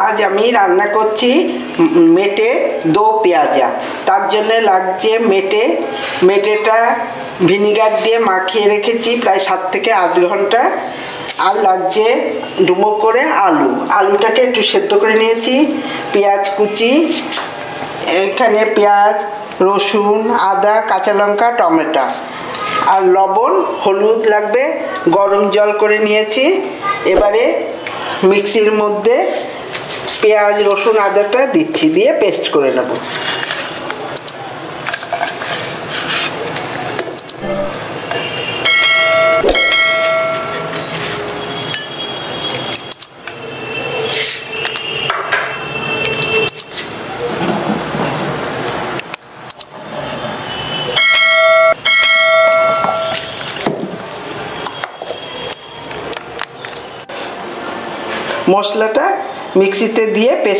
आज আমি রান্না করছি মেটে দো পেঁয়াজা। তার জন্য লাগছে মেটেটা ভিনিগার দিয়ে মাখিয়ে রেখেছি প্রায় 7 থেকে 8 ঘন্টা। আর লাগছে ডুমো করে আলুটাকে একটু সেদ্ধ করে নিয়েছি। পেঁয়াজ কুচি, এখানে পেঁয়াজ, রসুন, আদা, কাঁচা লঙ্কা, টমেটো আর লবণ, হলুদ লাগবে। গরম জল করে নিয়েছি। এবারে মিক্সির মধ্যে পেঁয়াজ, রসুন, আদাটা দিচ্ছি, দিয়ে পেস্ট করে নেব। মশলাটা মিক্সিতে দিয়ে পেস্ট